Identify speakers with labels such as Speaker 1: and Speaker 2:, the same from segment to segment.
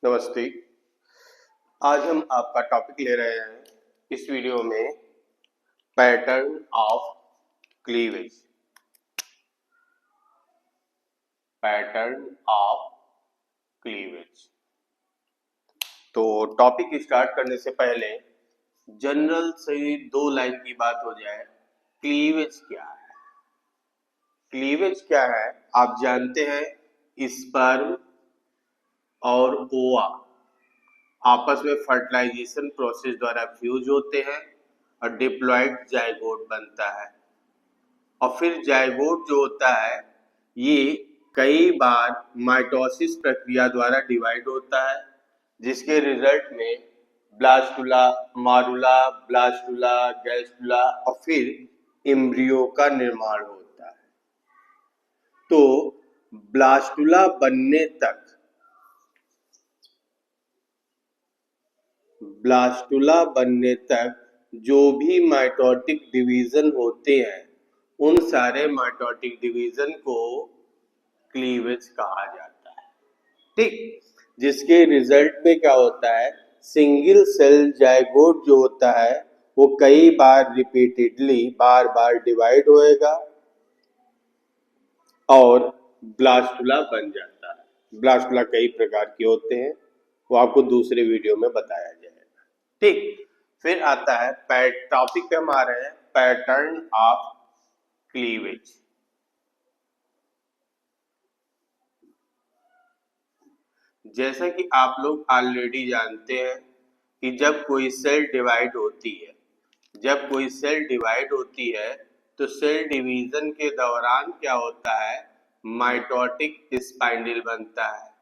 Speaker 1: नमस्ते। आज हम आपका टॉपिक ले रहे हैं इस वीडियो में pattern of cleavage. Pattern of cleavage. तो टॉपिक स्टार्ट करने से पहले जनरल से दो लाइन की बात हो जाए। क्लीवेज क्या है? क्लीवेज क्या है आप जानते हैं, स्पर्म और ओवा आपस में फर्टिलाइजेशन प्रोसेस द्वारा फ्यूज होते हैं और डिप्लॉयड जाइगोट बनता है। और फिर जाइगोट जो होता है ये कई बार माइटोसिस प्रक्रिया द्वारा डिवाइड होता है, जिसके रिजल्ट में ब्लास्टुला, मारुला, ब्लास्टुला, गैस्टुला और फिर एम्ब्रियो का निर्माण होता है। तो ब्लास्टुला बनने तक जो भी माइटोटिक डिवीजन होते हैं उन सारे माइटोटिक डिवीजन को क्लीवेज कहा जाता है। ठीक, जिसके रिजल्ट में क्या होता है, सिंगल सेल जाइगोट जो होता है वो कई बार रिपीटेडली बार डिवाइड होएगा और ब्लास्टुला बन जाता है। ब्लास्टुला कई प्रकार के होते हैं, वो आपको दूसरे वीडियो में बताया जाएगा। ठीक, फिर आता है टॉपिक पे हम आ रहे हैं पैटर्न ऑफ क्लीवेज। जैसा कि आप लोग ऑलरेडी जानते हैं कि जब कोई सेल डिवाइड होती है तो सेल डिवीजन के दौरान क्या होता है, माइटोटिक स्पाइंडल बनता है।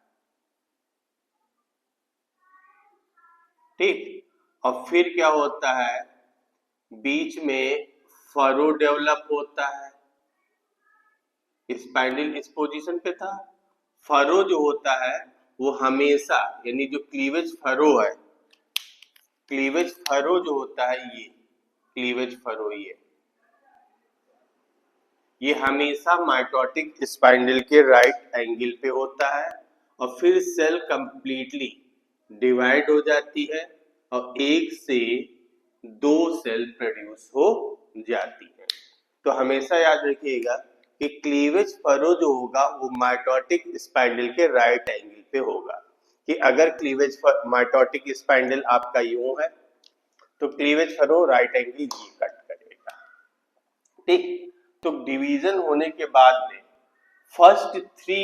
Speaker 1: ठीक, और फिर क्या होता है, बीच में फरो डेवलप होता है। स्पाइंडल इस पोजीशन पे था, फरो जो होता है वो हमेशा, यानी जो क्लीवेज फरो जो होता है ये क्लीवेज फरो ये हमेशा माइटोटिक स्पाइंडल के राइट एंगल पे होता है और फिर सेल कंप्लीटली डिवाइड हो जाती है और एक से दो सेल प्रोड्यूस हो जाती है। तो हमेशा याद रखिएगा कि क्लीवेज फरो जो होगा वो माइटोटिक स्पाइंडल के राइट एंगल पे होगा। कि अगर क्लीवेज माइटोटिक स्पाइंडल आपका यूं है तो क्लीवेज फरो राइट एंगल ये कट करेगा। ठीक, तो डिवीजन होने के बाद में फर्स्ट थ्री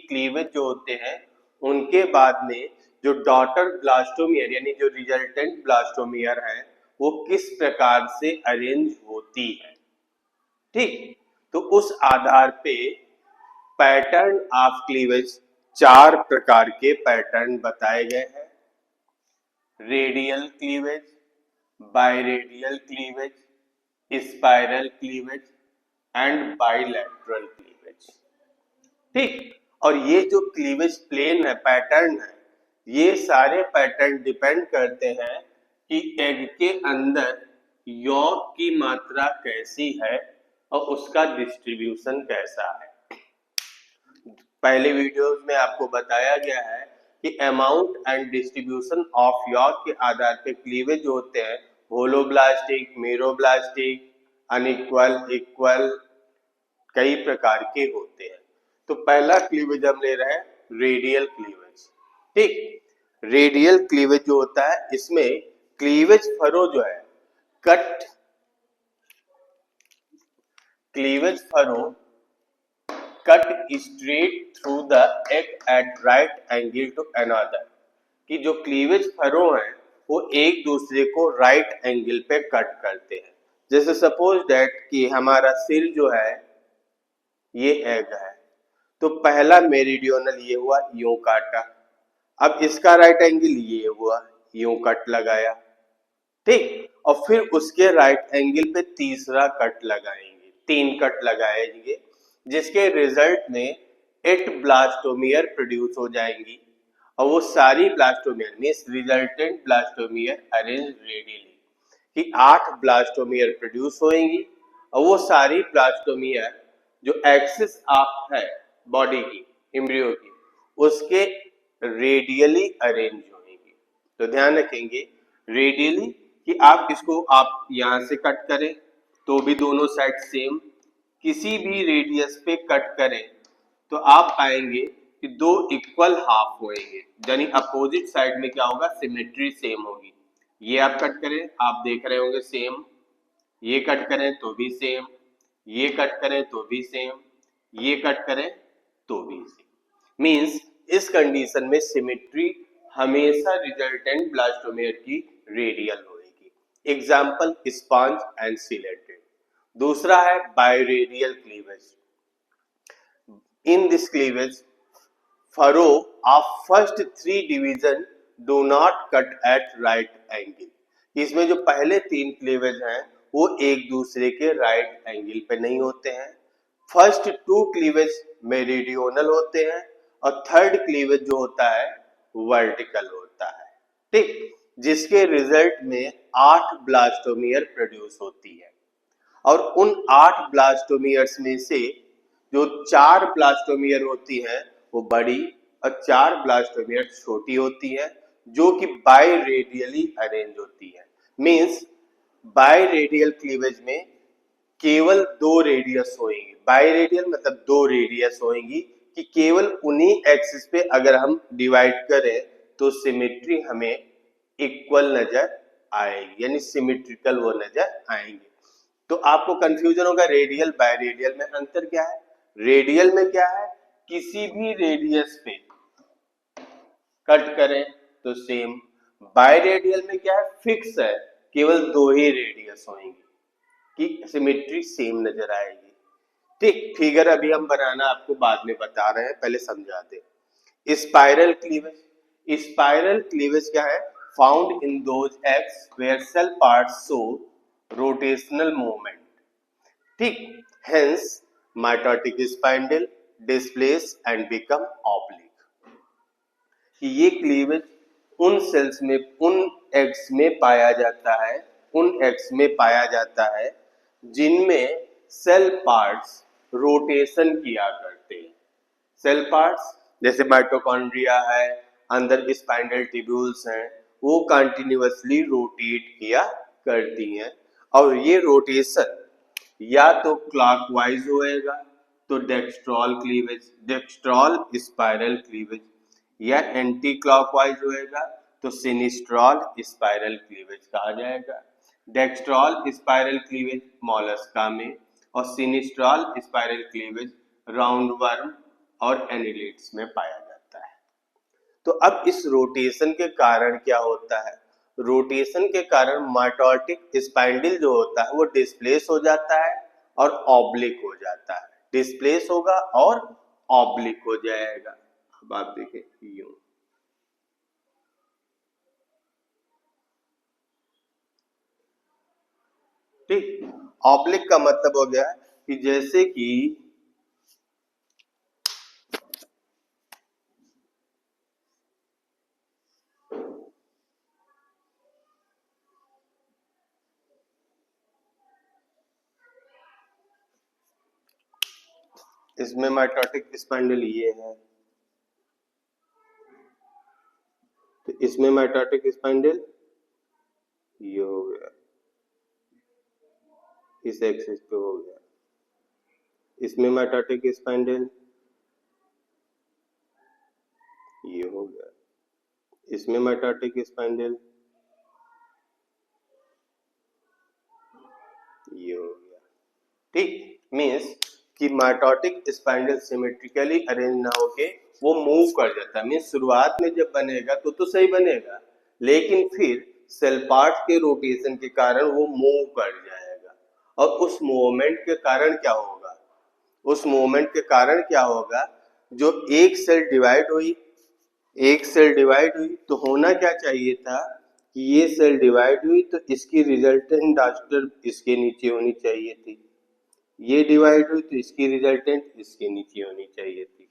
Speaker 1: क्लीवेज जो होते हैं उनके बाद में जो डॉटर ब्लास्टोमियर यानी जो रिजल्टेंट ब्लास्टोमियर है वो किस प्रकार से अरेंज होती है। ठीक, तो उस आधार पे पैटर्न ऑफ क्लीवेज 4 प्रकार के पैटर्न बताए गए हैं। Radial cleavage, biradial cleavage, spiral cleavage and bilateral cleavage. ठीक, और ये जो क्लीवेज प्लेन है, पैटर्न है, ये सारे पैटर्न डिपेंड करते हैं कि एग के अंदर यॉर्क की मात्रा कैसी है और उसका डिस्ट्रीब्यूशन कैसा है। पहले वीडियोस में आपको बताया गया है कि amount and distribution of York के आधार पे क्लीवेज जो होते हैं होलोब्लास्टिक, मेरोब्लास्टिक, अनइक्वल, इक्वल, कई प्रकार के होते हैं। तो पहला क्लीवेज हम ले रहे हैं रेडियल क्लीवेज। ठीक, रेडियल क्लीवेज जो होता है इसमें क्लीवेज फरो जो है cut straight through the egg at right angle to another. कि जो क्लीवेज फरो है वो एक दूसरे को राइट एंगल पे कट करते हैं। जैसे सपोज दैट कि हमारा सिर जो है ये एग है, तो पहला मेरिडियनल ये हुआ, यूं काटा। अब इसका राइट एंगल ये हुआ, यूं कट लगाया। ठीक, और फिर उसके राइट एंगल पे तीसरा कट लगाएंगे, 3 कट लगाएंगे, जिसके रिजल्ट में 8 ब्लास्टोमियर प्रोड्यूस हो जाएंगी। और वो सारी blastomere means resultant blastomere arrange radially कि 8 ब्लास्टोमियर प्रोड्यूस होंगी और वो सारी ब्लास्टोमियर जो एक्सिस ऑफ है बॉडी की, एम्ब्रियो की, उसके रेडियली अरेंज होंगी। तो ध्यान रखेंगे रेडियली कि आप इसको आप यहां से कट करें तो भी दोनों साइड सेम, किसी भी रेडियस पे कट करें तो आप पाएंगे कि दो इक्वल हाफ होंगे, यानी अपोजिट साइड में क्या होगा, सिमेट्री सेम होगी। ये आप कट करें, आप देख रहे होंगे सेम, ये कट करें तो भी सेम, ये कट करें तो भी सेम, ये कट करें तो भी सेम। मींस इस कंडीशन में सिमेट्री हमेशा रिजल्टेंट ब्लास्टोमेयर की रेडियल होगी। Example sponge and ciliated. दूसरा है biradial cleavage. In this cleavage furrow of first three division do not cut at right angle. इसमें जो पहले तीन क्लीवेज हैं वो एक दूसरे के राइट एंगल पे नहीं होते हैं। फर्स्ट टू क्लीवेज मेरिडियोनल होते हैं और थर्ड क्लीवेज जो होता है वर्टिकल होता है, ठीक, जिसके रिजल्ट में 8 ब्लास्टोमियर प्रोड्यूस होती है। और उन 8 ब्लास्टोमियर्स में से जो 4 ब्लास्टोमियर होती है वो बड़ी और 4 ब्लास्टोमियर छोटी होती है, जो कि बायरेडियली अरेंज होती है। मींस बायरेडियल क्लीवेज में केवल दो रेडियस होंगी। बायरेडियल मतलब दो रेडियस होंगी कि केवल उन्हीं एक्सिस पे अगर हम डिवाइड करें तो सिमेट्री हमें इक्वल नजर आएगी, यानी सिमेट्रिकल वो नजर आएंगे। तो आपको कंफ्यूजन होगा रेडियल बायरेडियल में अंतर क्या है। रेडियल में क्या है, किसी भी रेडियस पे कट करें तो सेम। बायरेडियल में क्या है, फिक्स है, केवल दो ही रेडियस होंगी कि सिमेट्री सेम नजर आएगी। ठीक, फिगर अभी हम बनाना आपको बाद में बता रहे हैं, पहले समझा दे। Spiral cleavage. स्पाइरल क्लीवेज क्या है, found in those eggs where cell parts show rotational movement, ठीक, hence mitotic spindle displaced and become oblique. ये क्लीवेज उन सेल्स में, उन एग्स में पाया जाता है, उन एग्स में पाया जाता है जिनमें सेल पार्ट्स रोटेशन किया करते हैं। सेल पार्ट्स जैसे माइटोकॉन्ड्रिया है, अंदर स्पाइंडल ट्यूब्यूल्स हैं, वो कंटिन्यूअसली रोटेट किया करती हैं। और ये रोटेशन या तो क्लॉकवाइज होएगा तो डेक्स्ट्रॉल क्लीवेज, डेक्स्ट्रॉल स्पाइरल क्लीवेज, या एंटी क्लॉकवाइज होएगा तो सिनिस्ट्रॉल स्पाइरल क्लीवेज कहा जाएगा। डेक्स्ट्रॉल स्पाइरल क्लीवेज मोलस्का में और सिनिस्ट्रॉल स्पाइरल क्लीवेज राउंडवर्म और एनिलिड्स में पाया जाता है। तो अब इस रोटेशन के कारण क्या होता है, रोटेशन के कारण माइटोटिक स्पाइंडल जो होता है वो डिस्प्लेस हो जाता है और ऑब्लिक हो जाता है। डिस्प्लेस होगा और ऑब्लिक हो जाएगा। अब आप देखें यूं, ठीक, ऑब्लिक का मतलब हो गया कि जैसे कि इसमें माइटोटिक स्पाइंडल ये है, तो इसमें माइटोटिक स्पाइंडल ये हो गया, इस एक्सिस पे हो गया। इसमें माइटोटिक स्पाइंडल ये हो गया, इसमें माइटोटिक स्पाइंडल ये हो गया, ठीक। मीन्स कि माइटोटिक स्पाइंडल सिमेट्रिकली अरेंज ना होके वो मूव कर जाता है। मीन्स शुरुआत में जब बनेगा तो सही बनेगा, लेकिन फिर सेल पार्ट के रोटेशन के कारण वो मूव कर जाएगा। और उस मूवमेंट के कारण क्या होगा, उस मूवमेंट के कारण क्या होगा, जो एक सेल डिवाइड हुई, एक सेल डिवाइड हुई तो होना क्या चाहिए था कि ये सेल डिवाइड हुई तो इसकी रिजल्टेंट डॉटर इसके नीचे होनी चाहिए थी, ये डिवाइड हुई तो इसकी रिजल्टेंट इसके नीचे होनी चाहिए थी।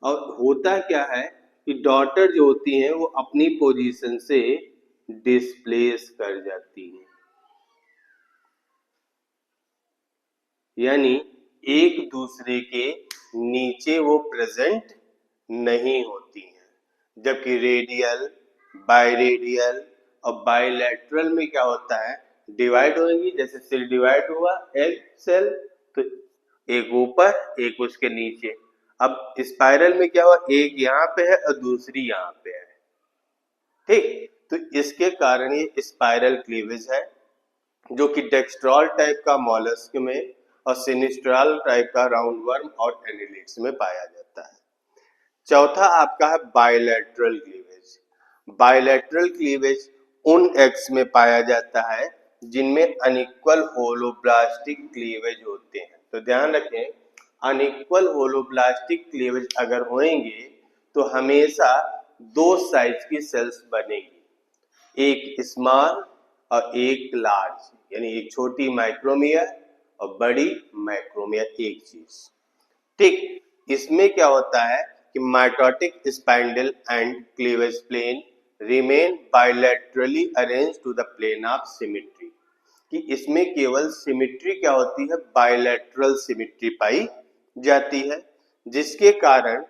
Speaker 1: और होता क्या है कि डॉटर जो होती हैं वो अपनी पोजीशन से डिस्प्लेस कर जाती हैं, यानी एक दूसरे के नीचे वो प्रेजेंट नहीं होती हैं। जबकि रेडियल, बायरेडियल और बायलैटरल में क्या होता है, डिवाइड होंगी। जैसे सेल डिवाइड हुआ एग सेल, तो एक ऊपर एक उसके नीचे। अब स्पाइरल में क्या हुआ, एक यहाँ पे है और दूसरी यहाँ पे है, ठीक। तो इसके कारण ये स्पाइरल क्लीवेज है, जो कि डेक्स्ट्रॉल टाइप का मॉलस्क में और सिनिस्ट्रल टाइप का राउंडवर्म और एनिलिड्स में पाया जाता है। चौथा आपका है बायलैटरल क्लीवेज। बायलैटरल क्लीवेज उन एग्स में पाया जाता है जिनमें अनइक्वल होलोब्लास्टिक क्लीवेज होते हैं। तो ध्यान रखें, अनइक्वल होलोब्लास्टिक क्लीवेज अगर होंगे तो हमेशा दो साइज की सेल्स बनेगी, एक स्मॉल और एक लार्ज, यानी एक छोटी माइक्रोमियर और बड़ी माइक्रोमियर एक चीज, ठीक। इसमें क्या होता है कि mitotic spindle and cleavage plane remain bilaterally arrange to the plane of symmetry, कि इसमें केवल सिमेट्री क्या होती है, बायलैटरल सिमेट्री पाई जाती है, जिसके कारण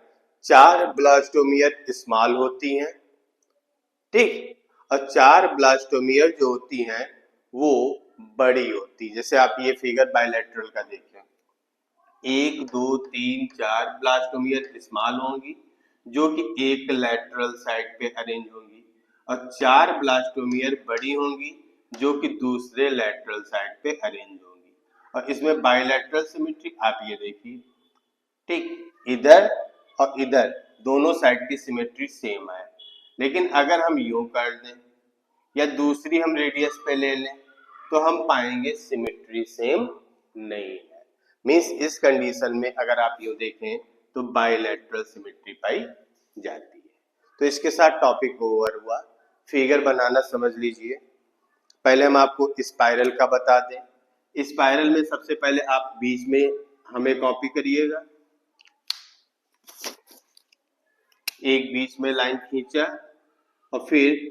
Speaker 1: 4 ब्लास्टोमियर स्मॉल होती हैं, ठीक, और 4 ब्लास्टोमियर जो होती हैं वो बड़ी होती है। जैसे आप ये फिगर बायलैटरल का देखें, 1 2 3 4 ब्लास्टोमियर स्मॉल होंगी जो कि एक लैटरल साइड पे अरेंज होंगी, और 4 ब्लास्टोमियर बड़ी होंगी जो कि दूसरे लैटरल साइड पे अरेंज होंगी। और इसमें बायलैटरल सिमेट्री आप ये देखिए, ठीक, इधर और इधर दोनों साइड की सिमेट्री सेम है। लेकिन अगर हम यूं कर दें या दूसरी हम रेडियस पे ले लें तो हम पाएंगे सिमेट्री सेम नहीं है। मीन्स इस कंडीशन में अगर आप यूं देखें तो बायलैटरल सिमेट्री पाई जाती है। तो इसके साथ टॉपिक ओवर हुआ। फिगर बनाना समझ लीजिए। पहले हम आपको स्पाइरल का बता दें। स्पाइरल में सबसे पहले आप बीच में हमें कॉपी करिएगा, एक बीच में लाइन खींचा और फिर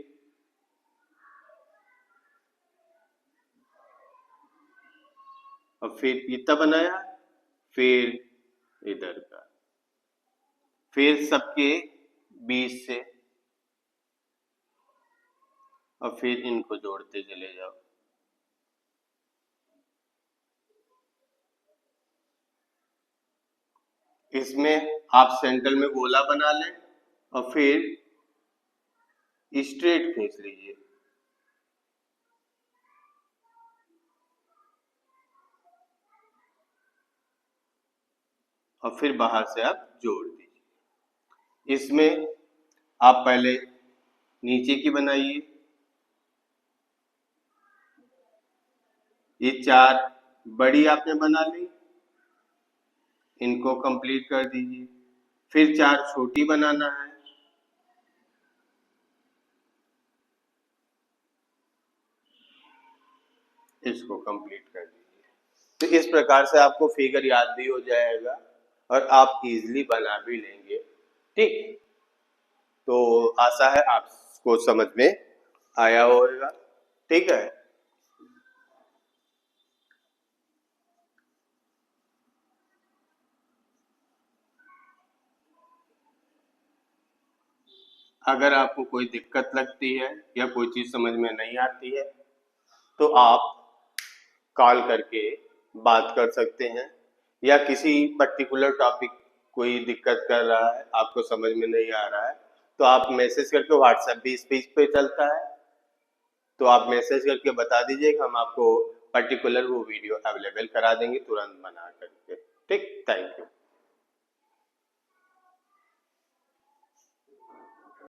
Speaker 1: इतना बनाया, फिर इधर का, फिर सबके बीच से, और फिर इनको जोड़ते चले जाओ। इसमें आप सेंटर में गोला बना लें और फिर स्ट्रेट खींच लीजिए, और फिर बाहर से आप जोड़ दीजिए। इसमें आप पहले नीचे की बनाइए, ये 4 बड़ी आपने बना ली, इनको कंप्लीट कर दीजिए। फिर 4 छोटी बनाना है, इसको कंप्लीट कर दीजिए। तो इस प्रकार से आपको फिगर याद भी हो जाएगा और आप इजीली बना भी लेंगे, ठीक। तो आशा है आपको समझ में आया होगा, ठीक है। अगर आपको कोई दिक्कत लगती है या कोई चीज समझ में नहीं आती है तो आप कॉल करके बात कर सकते हैं, या किसी पर्टिकुलर टॉपिक कोई दिक्कत कर रहा है, आपको समझ में नहीं आ रहा है, तो आप मैसेज करके, व्हाट्सएप भी इस पे चलता है, तो आप मैसेज करके बता दीजिए, हम आपको पर्टिकुलर वो वीडियो अवेलेबल करा देंगे तुरंत बना करके, ठीक। Thank you.